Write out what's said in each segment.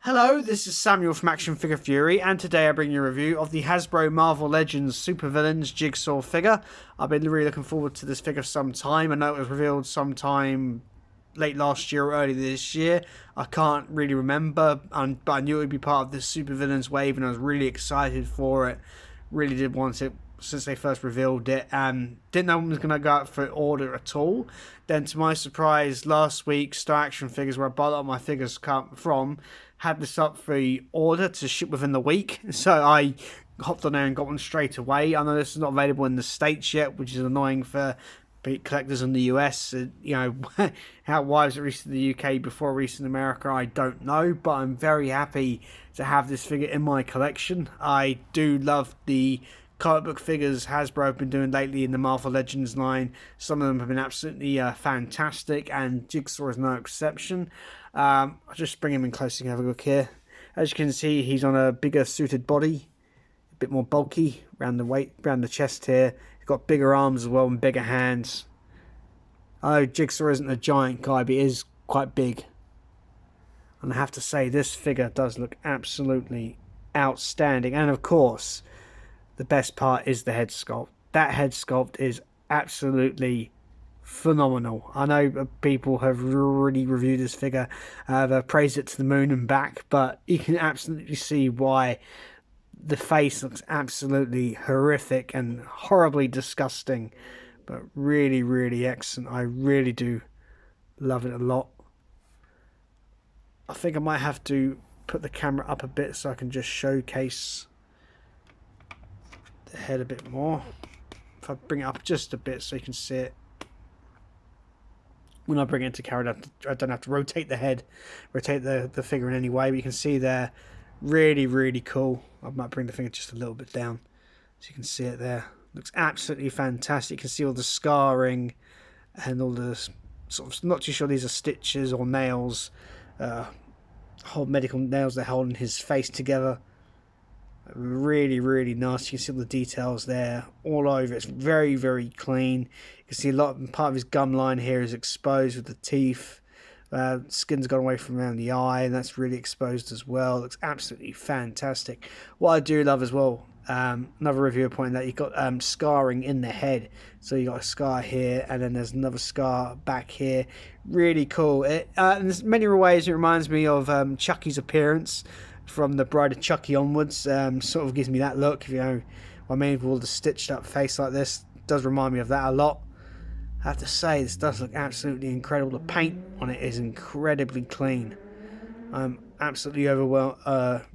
Hello, this is Samuel from Action Figure Fury, and today I bring you a review of the Hasbro Marvel Legends Supervillains Jigsaw figure. I've been really looking forward to this figure for some time. I know it was revealed sometime late last year or early this year. I can't really remember, but I knew it would be part of the Supervillains wave, and I was really excited for it. Really did want it since they first revealed it, and didn't know when it was going to go out for order at all. Then, to my surprise, last week, Star Action Figures, where I bought a lot of my figures come from, had this up for order to ship within the week. So I hopped on there and got one straight away. I know this is not available in the States yet, which is annoying for collectors in the US. Why was it released in the UK before released in America, I don't know, but I'm very happy to have this figure in my collection. I do love the comic book figures Hasbro have been doing lately in the Marvel Legends line. Some of them have been absolutely fantastic, and Jigsaw is no exception. I'll just bring him in close so you can have a look here. As you can see, he's on a bigger suited body, a bit more bulky around the chest here. He's got bigger arms as well and bigger hands. I know Jigsaw isn't a giant guy, but he is quite big. And I have to say, this figure does look absolutely outstanding. And of course, the best part is the head sculpt. That head sculpt is absolutely phenomenal. I know people have already reviewed this figure, they've praised it to the moon and back, but you can absolutely see why the face looks absolutely horrific and horribly disgusting, but really, really excellent. I really do love it a lot. I think I might have to put the camera up a bit so I can just showcase the head a bit more. If I bring it up just a bit so you can see it. When I bring it into camera, I don't have to rotate the head, rotate the figure in any way, but you can see there, really, really cool. I might bring the finger just a little bit down so you can see it there. Looks absolutely fantastic. You can see all the scarring and all the sort of, not too sure these are stitches or nails, whole medical nails they're holding his face together. Really, really nice. You can see all the details there all over. It's very, very clean. You can see part of his gum line here is exposed with the teeth. Skin's gone away from around the eye, and that's really exposed as well. Looks absolutely fantastic. What I do love as well, another reviewer pointed out, you've got scarring in the head. So you got a scar here, and then there's another scar back here. Really cool. In many ways, it reminds me of Chucky's appearance from the Bride of Chucky onwards. Sort of gives me that look, you know what I mean, with all the stitched up face like this. Does remind me of that a lot. I have to say, this does look absolutely incredible. The paint on it is incredibly clean. I'm absolutely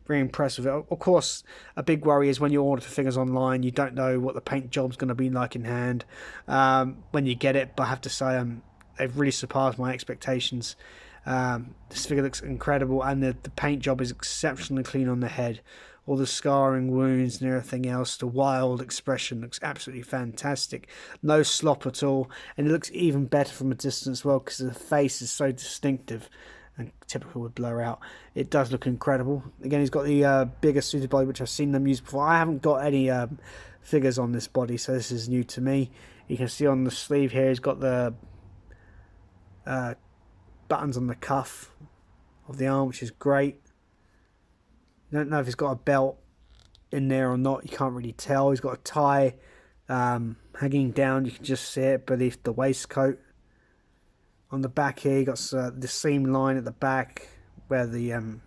very impressed with it. Of course, a big worry is when you order figures online, you don't know what the paint job's going to be like in hand when you get it, but I have to say they've really surpassed my expectations. This figure looks incredible, and the paint job is exceptionally clean on the head. All the scarring, wounds and everything else, the wild expression looks absolutely fantastic. No slop at all, and it looks even better from a distance as well, because the face is so distinctive and typical would blur out. It does look incredible. Again, he's got the bigger suited body, which I've seen them use before. I haven't got any figures on this body, so this is new to me. You can see on the sleeve here he's got the buttons on the cuff of the arm, which is great. You don't know if he's got a belt in there or not. You can't really tell. He's got a tie hanging down. You can just see it beneath the waistcoat. On the back here, you got the seam line at the back where the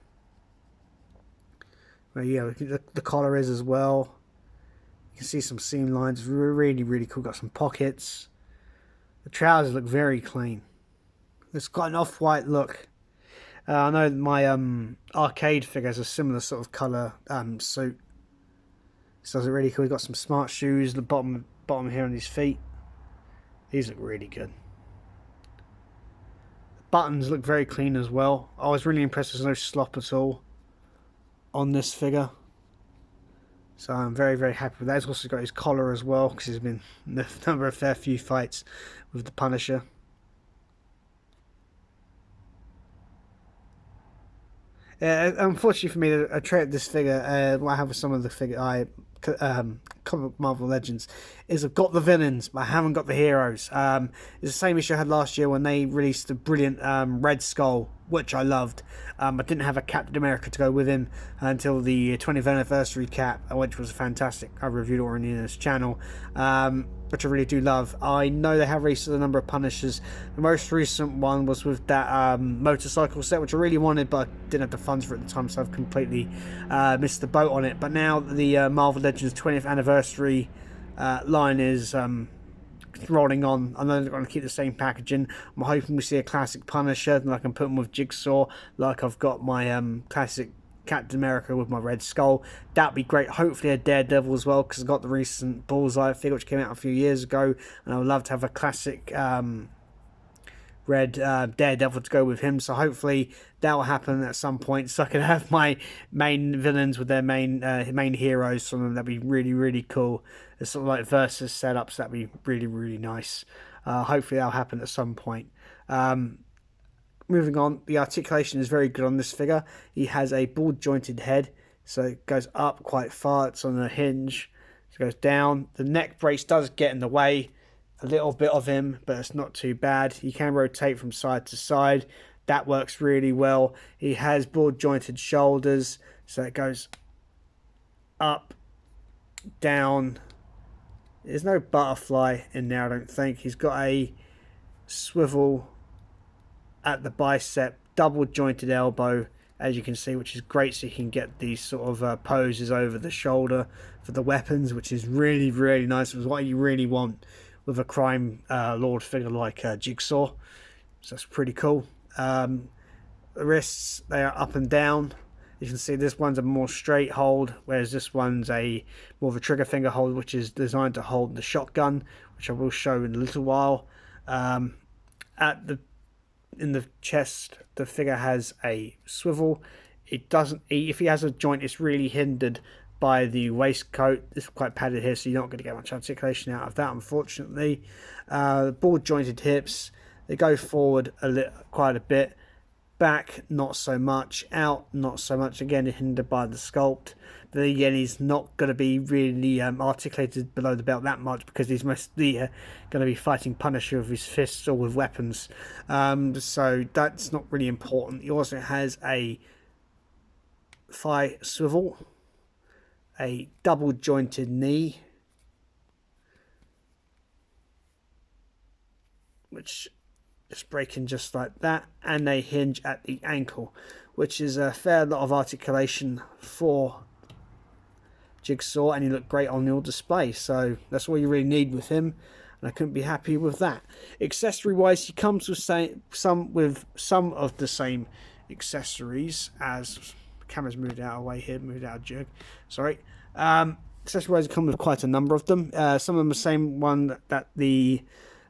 collar is as well. You can see some seam lines. Really, really cool. Got some pockets. The trousers look very clean. It's got an off-white look. I know my arcade figure has a similar sort of colour suit. So it's really cool. He's got some smart shoes. The bottom here on his feet. These look really good. The buttons look very clean as well. I was really impressed. There's no slop at all on this figure. So I'm very, very happy with that. He's also got his collar as well, because he's been in a fair few fights with the Punisher. Unfortunately for me, I traded this figure. What I have with some of the figure comic Marvel Legends is I've got the villains, but I haven't got the heroes. It's the same issue I had last year when they released the brilliant Red Skull, which I loved. I didn't have a Captain America to go with him until the 20th anniversary cap, which was fantastic. I reviewed it already in this channel, which I really do love. I know they have released a number of Punishers. The most recent one was with that motorcycle set, which I really wanted, but I didn't have the funds for it at the time, so I've completely missed the boat on it. But now the Marvel Legends 20th anniversary line is rolling on. I know they're going to keep the same packaging. I'm hoping we see a classic Punisher, and I can put them with Jigsaw, like I've got my classic Captain America with my Red Skull. That'd be great. Hopefully a Daredevil as well, because I've got the recent Bullseye figure which came out a few years ago, and I would love to have a classic red Daredevil to go with him. So hopefully that will happen at some point, so I can have my main villains with their main heroes from them. That'd be really cool. It's sort of like versus setups. That'd be really nice. Hopefully that'll happen at some point. Moving on, the articulation is very good on this figure. He has a ball jointed head, so it goes up quite far. It's on a hinge, so it goes down. The neck brace does get in the way a little bit of him, but it's not too bad. He can rotate from side to side. That works really well. He has ball jointed shoulders, so it goes up, down. There's no butterfly in there, I don't think. He's got a swivel at the bicep, double jointed elbow, as you can see, which is great, so you can get these sort of poses over the shoulder for the weapons, which is really nice. It's what you really want with a crime lord figure like Jigsaw, so that's pretty cool. The wrists, they are up and down. You can see this one's a more straight hold, whereas this one's a more of a trigger finger hold, which is designed to hold the shotgun, which I will show in a little while. In the chest, the figure has a swivel. It doesn't, if he has a joint, it's really hindered by the waistcoat. It's quite padded here, so you're not going to get much articulation out of that, unfortunately. Ball jointed hips, they go forward quite a bit, back not so much, out not so much, again hindered by the sculpt. But again, he's not going to be really articulated below the belt that much, because he's mostly going to be fighting Punisher with his fists or with weapons, so that's not really important. He also has a thigh swivel, a double jointed knee, which is breaking just like that, and a hinge at the ankle, which is a fair lot of articulation for Jigsaw, and he looked great on your display, so that's all you really need with him, and I couldn't be happy with that. Accessory wise, he comes with some of the same accessories as camera's moved out of the way here, moved out of jig, sorry. Accessory wise, come with quite a number of them. Some of them are the same one that the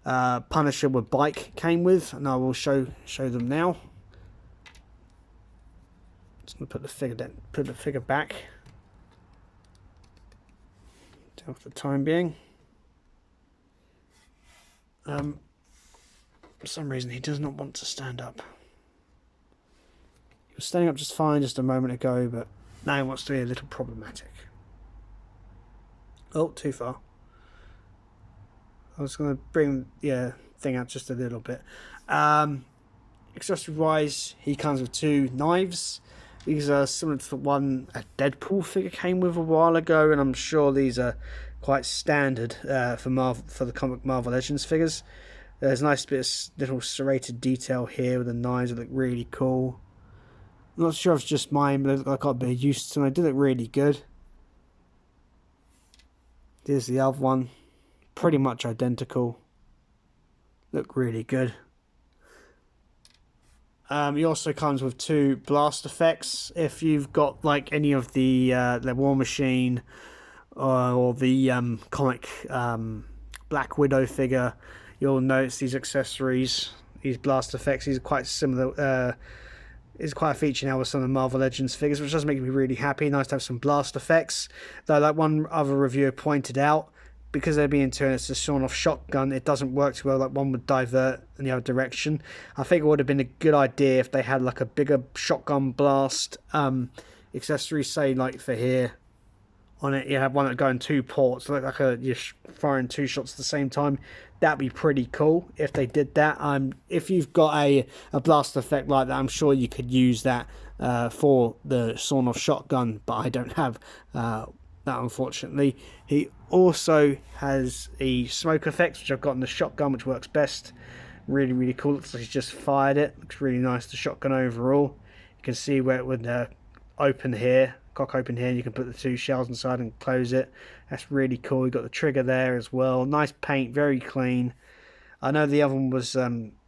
Punisher with bike came with, and I will show them now. Just gonna put the figure back for the time being. For some reason he does not want to stand up. He was standing up just fine just a moment ago, but now he wants to be a little problematic. Oh, too far. I was going to bring the thing out just a little bit. Accessory wise, he comes with two knives. These are similar to the one a Deadpool figure came with a while ago, and I'm sure these are quite standard for the comic Marvel Legends figures. There's a nice bit of little serrated detail here with the knives that look really cool. I'm not sure if it's just mine, but I got a bit of use to them. They do look really good. Here's the other one. Pretty much identical. Look really good. He also comes with two blast effects. If you've got like any of the War Machine or the comic Black Widow figure, you'll notice these accessories, these blast effects. These are quite similar. Is quite a feature now with some of the Marvel Legends figures, which does make me really happy. Nice to have some blast effects. Though, like one other reviewer pointed out, because they're being turned, it's a sawn-off shotgun, it doesn't work too well. Like one would divert in the other direction. I think it would have been a good idea if they had like a bigger shotgun blast accessory, say like for here on it. You have one that go in two ports, like you're firing two shots at the same time. That'd be pretty cool if they did that. If you've got a blast effect like that, I'm sure you could use that for the sawn-off shotgun, but I don't have that, unfortunately. He also has a smoke effect, which I've got in the shotgun, which works best. Really, really cool. Looks like he's just fired it. Looks really nice, the shotgun overall. You can see where it would open here, cock open here, and you can put the two shells inside and close it. That's really cool. You got the trigger there as well. Nice paint, very clean. I know the other one was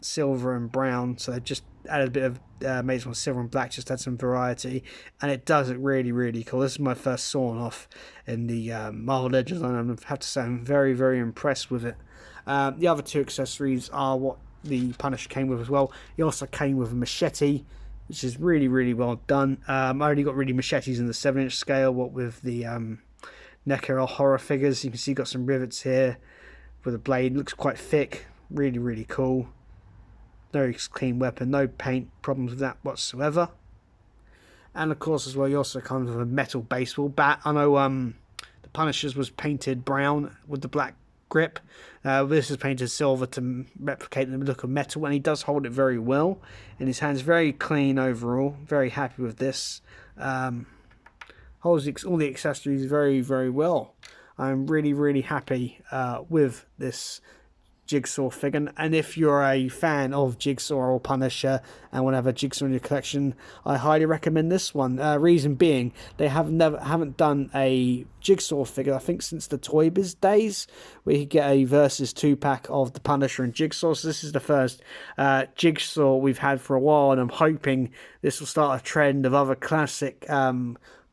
silver and brown, so they just added a bit of made some silver and black, just had some variety, and it does look really, really cool. This is my first sawn off in the Marvel Legends, and I have to say I'm very, very impressed with it. The other two accessories are what the Punisher came with as well. He also came with a machete, which is really, really well done. I only got really machetes in the 7-inch scale, what with the NECA horror figures. You can see got some rivets here with a blade. It looks quite thick. Really, really cool. Very clean weapon. No paint problems with that whatsoever. And of course as well, he also comes with a metal baseball bat. I know the Punisher's was painted brown with the black grip. This is painted silver to replicate the look of metal, and he does hold it very well in his hands. Very clean overall. Very happy with this. Holds all the accessories very, very well. I'm really, really happy with this Jigsaw figure, and if you're a fan of Jigsaw or Punisher and want to have a Jigsaw in your collection, I highly recommend this one. Reason being, they haven't done a Jigsaw figure, I think, since the Toy Biz days, where you get a versus 2-pack of the Punisher and Jigsaw. So this is the first Jigsaw we've had for a while, and I'm hoping this will start a trend of other classic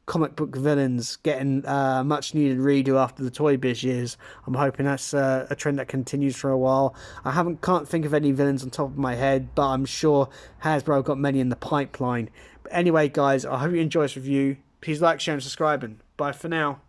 comic book villains getting much needed redo after the Toy Biz years. I'm hoping that's a trend that continues for a while. I can't think of any villains on top of my head, but I'm sure Hasbro got many in the pipeline. But anyway, guys, I hope you enjoy this review. Please like, share, and subscribe. Bye for now.